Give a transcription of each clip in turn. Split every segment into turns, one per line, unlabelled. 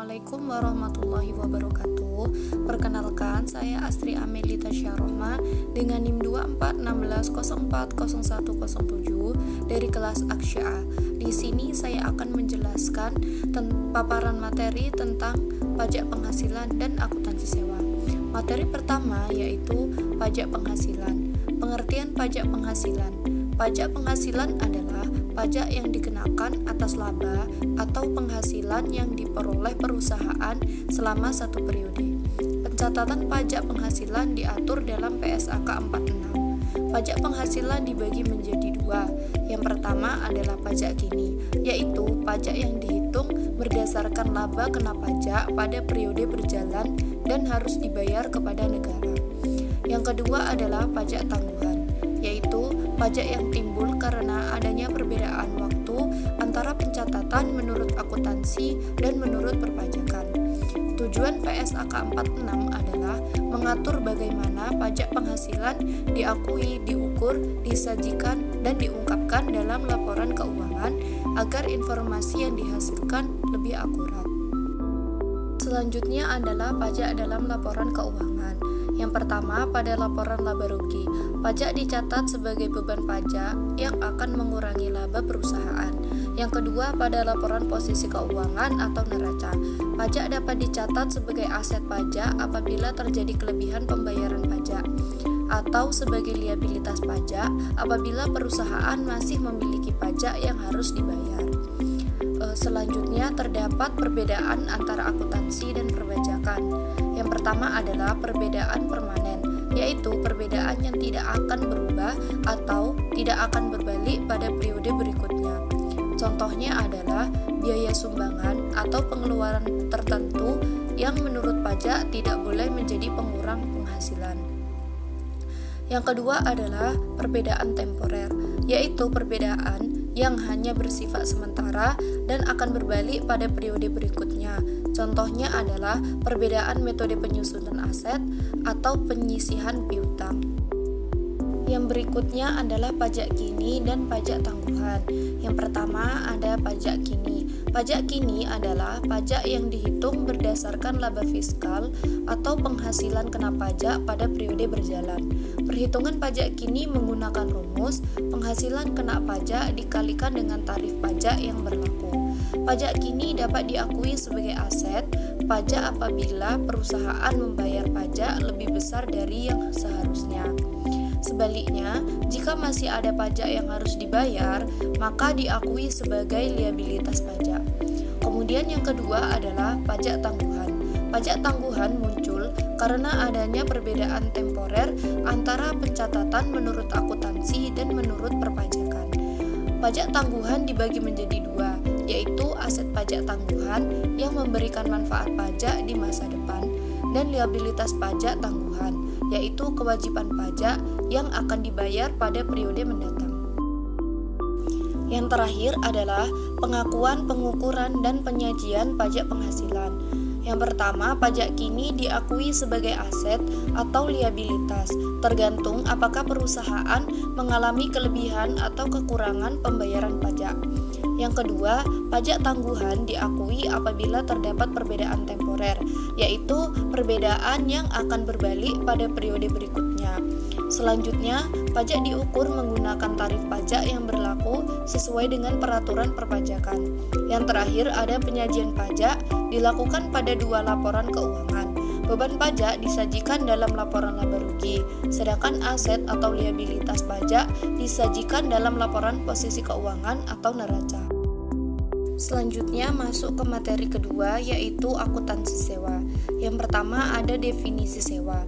Assalamualaikum warahmatullahi wabarakatuh. Perkenalkan, saya Astri Amelita Syarohma dengan NIM 2416040107 dari kelas Aksya. Di sini saya akan menjelaskan paparan materi tentang pajak penghasilan dan akuntansi sewa. Materi pertama yaitu pajak penghasilan. Pengertian pajak penghasilan. Pajak penghasilan adalah pajak yang dikenakan atas laba atau penghasilan yang diperoleh perusahaan selama satu periode. Pencatatan pajak penghasilan diatur dalam PSAK 46. Pajak penghasilan dibagi menjadi dua. Yang pertama adalah pajak kini, yaitu pajak yang dihitung berdasarkan laba kena pajak pada periode berjalan dan harus dibayar kepada negara. Yang kedua adalah pajak tangguhan, yaitu pajak yang timbul karena adanya perbedaan waktu antara pencatatan menurut akuntansi dan menurut perpajakan. Tujuan PSAK 46 adalah mengatur bagaimana pajak penghasilan diakui, diukur, disajikan, dan diungkapkan dalam laporan keuangan agar informasi yang dihasilkan lebih akurat. Selanjutnya adalah pajak dalam laporan keuangan. Yang pertama, pada laporan laba rugi, pajak dicatat sebagai beban pajak yang akan mengurangi laba perusahaan. Yang kedua, pada laporan posisi keuangan atau neraca, pajak dapat dicatat sebagai aset pajak apabila terjadi kelebihan pembayaran pajak, atau sebagai liabilitas pajak apabila perusahaan masih memiliki pajak yang harus dibayar. Selanjutnya, terdapat perbedaan antara akuntansi dan perpajakan. Yang pertama adalah perbedaan permanen, yaitu perbedaan yang tidak akan berubah atau tidak akan berbalik pada periode berikutnya. Contohnya adalah biaya sumbangan atau pengeluaran tertentu yang menurut pajak tidak boleh menjadi pengurang penghasilan. Yang kedua adalah perbedaan temporer, yaitu perbedaan yang hanya bersifat sementara dan akan berbalik pada periode berikutnya. Contohnya adalah perbedaan metode penyusunan aset atau penyisihan piutang. Yang berikutnya adalah pajak kini dan pajak tangguhan. Yang pertama ada pajak kini. Pajak kini adalah pajak yang dihitung berdasarkan laba fiskal atau penghasilan kena pajak pada periode berjalan. Perhitungan pajak kini menggunakan rumus penghasilan kena pajak dikalikan dengan tarif pajak yang berlaku. Pajak kini dapat diakui sebagai aset pajak apabila perusahaan membayar pajak lebih besar dari yang seharusnya. Sebaliknya, jika masih ada pajak yang harus dibayar, maka diakui sebagai liabilitas pajak. Kemudian yang kedua adalah pajak tangguhan. Pajak tangguhan muncul karena adanya perbedaan temporer antara pencatatan menurut akuntansi dan menurut perpajakan. Pajak tangguhan dibagi menjadi dua, yaitu aset pajak tangguhan yang memberikan manfaat pajak di masa depan dan liabilitas pajak tangguhan, yaitu kewajiban pajak yang akan dibayar pada periode mendatang. Yang terakhir adalah pengakuan, pengukuran, dan penyajian pajak penghasilan. Yang pertama, pajak kini diakui sebagai aset atau liabilitas, tergantung apakah perusahaan mengalami kelebihan atau kekurangan pembayaran pajak. Yang kedua, pajak tangguhan diakui apabila terdapat perbedaan temporer, yaitu perbedaan yang akan berbalik pada periode berikutnya. Selanjutnya, pajak diukur menggunakan tarif pajak yang berlaku sesuai dengan peraturan perpajakan. Yang terakhir ada penyajian pajak dilakukan pada dua laporan keuangan. Beban pajak disajikan dalam laporan laba rugi, sedangkan aset atau liabilitas pajak disajikan dalam laporan posisi keuangan atau neraca. Selanjutnya masuk ke materi kedua, yaitu akuntansi sewa. Yang pertama ada definisi sewa.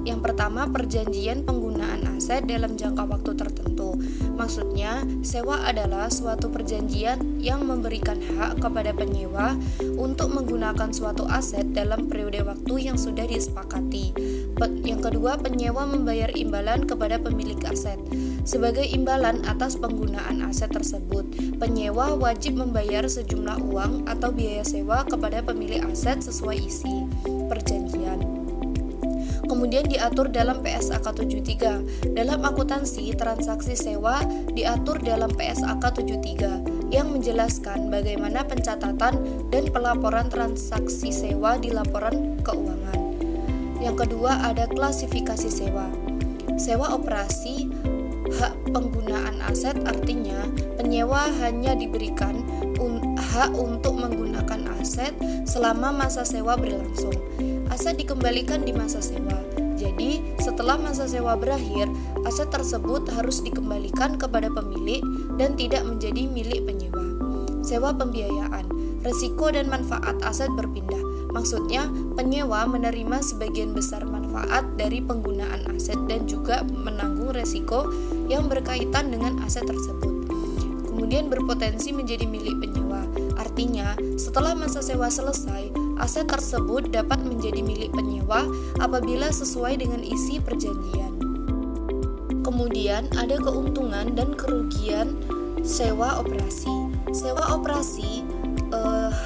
Yang pertama, perjanjian penggunaan aset dalam jangka waktu tertentu. Maksudnya, sewa adalah suatu perjanjian yang memberikan hak kepada penyewa untuk menggunakan suatu aset dalam periode waktu yang sudah disepakati. Yang kedua, penyewa membayar imbalan kepada pemilik aset. Sebagai imbalan atas penggunaan aset tersebut, penyewa wajib membayar sejumlah uang atau biaya sewa kepada pemilik aset sesuai isi perjanjian. Kemudian diatur dalam PSAK 73. Dalam akuntansi, transaksi sewa diatur dalam PSAK 73 yang menjelaskan bagaimana pencatatan dan pelaporan transaksi sewa di laporan keuangan. Yang kedua ada klasifikasi sewa. Sewa operasi hak penggunaan aset, artinya penyewa hanya diberikan hak untuk menggunakan aset selama masa sewa berlangsung. Aset dikembalikan di masa sewa. Jadi, setelah masa sewa berakhir, aset tersebut harus dikembalikan kepada pemilik dan tidak menjadi milik penyewa. Sewa pembiayaan, risiko dan manfaat aset berpindah. Maksudnya, penyewa menerima sebagian besar manfaat dari penggunaan aset dan juga menanggung risiko yang berkaitan dengan aset tersebut. Kemudian berpotensi menjadi milik penyewa. Artinya, setelah masa sewa selesai, aset tersebut dapat menjadi milik penyewa apabila sesuai dengan isi perjanjian. Kemudian ada keuntungan dan kerugian sewa operasi. Sewa operasi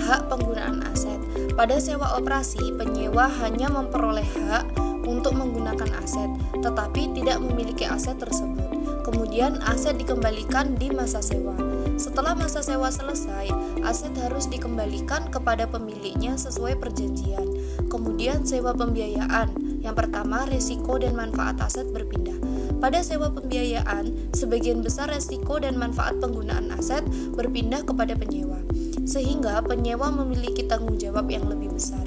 hak penggunaan aset. Pada sewa operasi, penyewa hanya memperoleh hak untuk menggunakan aset, tetapi tidak memiliki aset tersebut. Kemudian aset dikembalikan di masa sewa. Setelah masa sewa selesai, aset harus dikembalikan kepada pemiliknya sesuai perjanjian. Kemudian sewa pembiayaan. Yang pertama, risiko dan manfaat aset berpindah. Pada sewa pembiayaan, sebagian besar risiko dan manfaat penggunaan aset berpindah kepada penyewa, sehingga penyewa memiliki tanggung jawab yang lebih besar.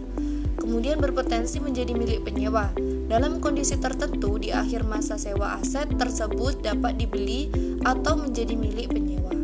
Kemudian berpotensi menjadi milik penyewa. Dalam kondisi tertentu, di akhir masa sewa aset tersebut dapat dibeli atau menjadi milik penyewa.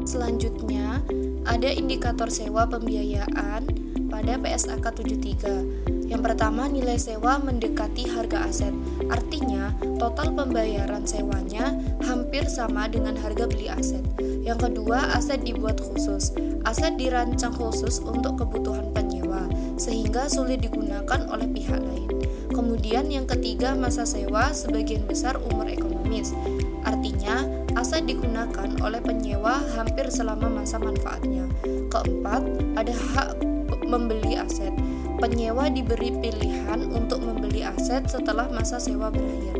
Selanjutnya, ada indikator sewa pembiayaan pada PSAK 73. Yang pertama, nilai sewa mendekati harga aset. Artinya, total pembayaran sewanya hampir sama dengan harga beli aset. Yang kedua, aset dibuat khusus. Aset dirancang khusus untuk kebutuhan penyewa, sehingga sulit digunakan oleh pihak lain. Kemudian yang ketiga, masa sewa sebagian besar umur ekonomis. Artinya, aset digunakan oleh penyewa hampir selama masa manfaatnya. Keempat, ada hak membeli aset. Penyewa diberi pilihan untuk membeli aset setelah masa sewa berakhir.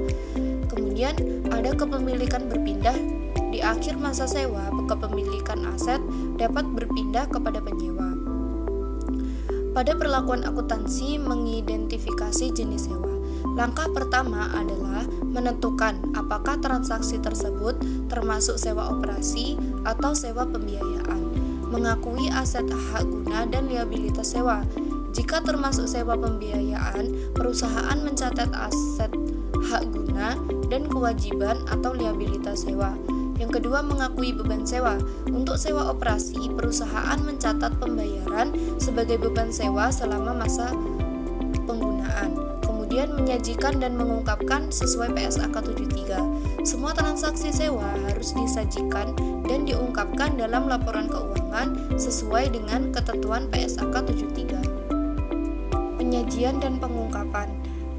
Kemudian ada kepemilikan berpindah. Di akhir masa sewa, kepemilikan aset dapat berpindah kepada penyewa. Pada perlakuan akuntansi mengidentifikasi jenis sewa. Langkah pertama adalah menentukan apakah transaksi tersebut termasuk sewa operasi atau sewa pembiayaan. Mengakui aset hak guna dan liabilitas sewa. Jika termasuk sewa pembiayaan, perusahaan mencatat aset hak guna dan kewajiban atau liabilitas sewa. Yang kedua, mengakui beban sewa. Untuk sewa operasi, perusahaan mencatat pembayaran sebagai beban sewa selama masa penggunaan. Kemudian menyajikan dan mengungkapkan sesuai PSAK 73. Semua transaksi sewa harus disajikan dan diungkapkan dalam laporan keuangan sesuai dengan ketentuan PSAK 73. Penyajian dan pengungkapan.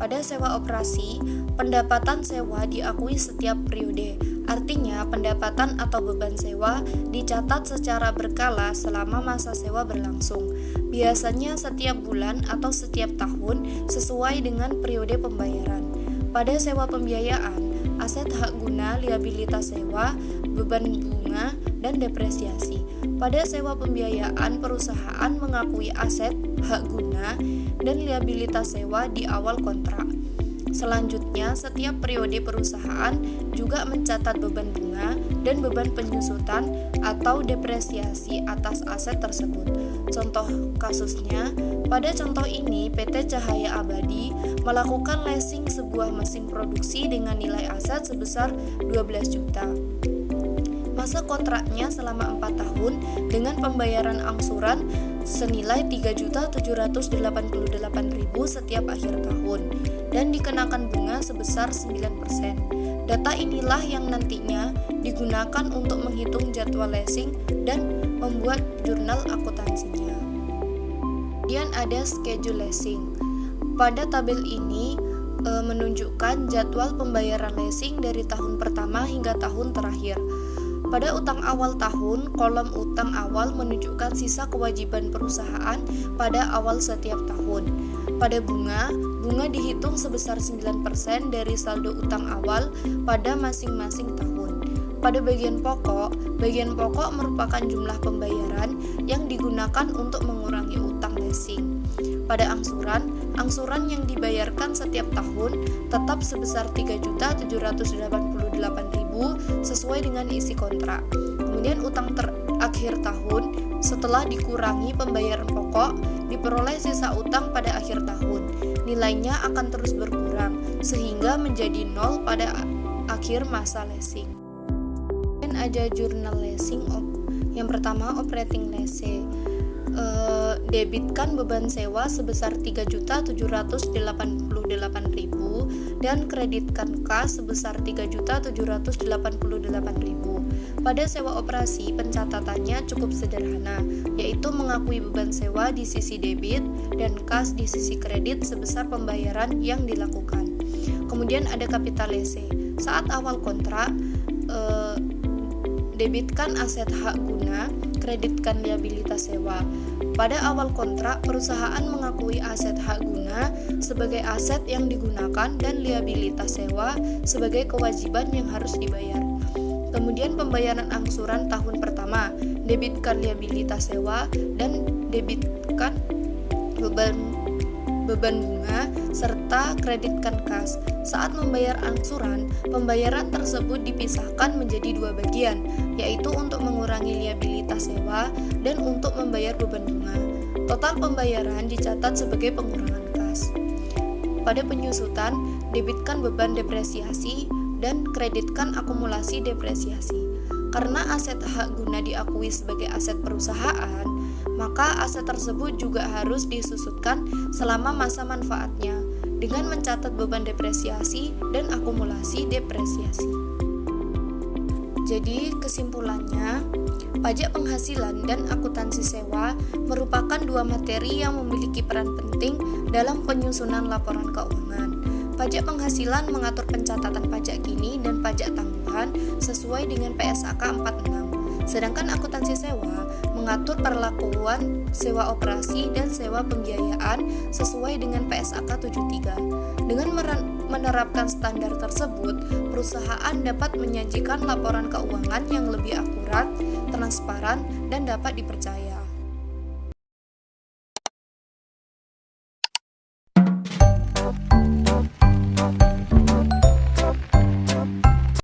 Pada sewa operasi, pendapatan sewa diakui setiap periode. Artinya, pendapatan atau beban sewa dicatat secara berkala selama masa sewa berlangsung. Biasanya setiap bulan atau setiap tahun sesuai dengan periode pembayaran. Pada sewa pembiayaan, aset hak guna, liabilitas sewa, beban bunga, dan depresiasi. Pada sewa pembiayaan, perusahaan mengakui aset, hak guna, dan liabilitas sewa di awal kontrak. Selanjutnya, setiap periode perusahaan juga mencatat beban bunga dan beban penyusutan atau depresiasi atas aset tersebut. Contoh kasusnya, pada contoh ini PT Cahaya Abadi melakukan leasing sebuah mesin produksi dengan nilai aset sebesar 12 juta. Masa kontraknya selama 4 tahun dengan pembayaran angsuran senilai 3.788.000 setiap akhir tahun dan dikenakan bunga sebesar 9%. Data inilah yang nantinya digunakan untuk menghitung jadwal leasing dan membuat jurnal akuntansinya. Kemudian ada schedule leasing. Pada tabel ini menunjukkan jadwal pembayaran leasing dari tahun pertama hingga tahun terakhir. Pada utang awal tahun, kolom utang awal menunjukkan sisa kewajiban perusahaan pada awal setiap tahun. Pada bunga, Bunga dihitung sebesar 9% dari saldo utang awal pada masing-masing tahun. Pada bagian pokok merupakan jumlah pembayaran yang digunakan untuk mengurangi utang leasing. Pada angsuran yang dibayarkan setiap tahun tetap sebesar 3.788.000 sesuai dengan isi kontrak. Kemudian utang terakhir tahun setelah dikurangi pembayaran pokok diperoleh sisa utang pada akhir tahun. Nilainya akan terus berkurang sehingga menjadi nol pada akhir masa leasing. Dan ada jurnal leasing. Yang pertama, operating lease. Debitkan beban sewa sebesar 3.788.000 dan kreditkan kas sebesar 3.788.000. Pada sewa operasi, pencatatannya cukup sederhana, yaitu mengakui beban sewa di sisi debit dan kas di sisi kredit sebesar pembayaran yang dilakukan. Kemudian ada capital lease. Saat awal kontrak, debitkan aset hak guna, kreditkan liabilitas sewa. Pada awal kontrak, perusahaan mengakui aset hak guna sebagai aset yang digunakan dan liabilitas sewa sebagai kewajiban yang harus dibayar. Kemudian pembayaran angsuran tahun pertama, debitkan liabilitas sewa dan debitkan beban bunga serta kreditkan kas. Saat membayar angsuran, pembayaran tersebut dipisahkan menjadi dua bagian, yaitu untuk mengurangi liabilitas sewa dan untuk membayar beban bunga. Total pembayaran dicatat sebagai pengurangan kas. Pada penyusutan, debitkan beban depresiasi dan kreditkan akumulasi depresiasi. Karena aset hak guna diakui sebagai aset perusahaan, maka aset tersebut juga harus disusutkan selama masa manfaatnya dengan mencatat beban depresiasi dan akumulasi depresiasi. Jadi kesimpulannya, pajak penghasilan dan akuntansi sewa merupakan dua materi yang memiliki peran penting dalam penyusunan laporan keuangan. Pajak penghasilan mengatur pencatatan pajak kini dan pajak tangguhan sesuai dengan PSAK 46. Sedangkan akuntansi sewa mengatur perlakuan sewa operasi dan sewa pembiayaan sesuai dengan PSAK 73. Dengan menerapkan standar tersebut, perusahaan dapat menyajikan laporan keuangan yang lebih akurat, transparan, dan dapat dipercaya.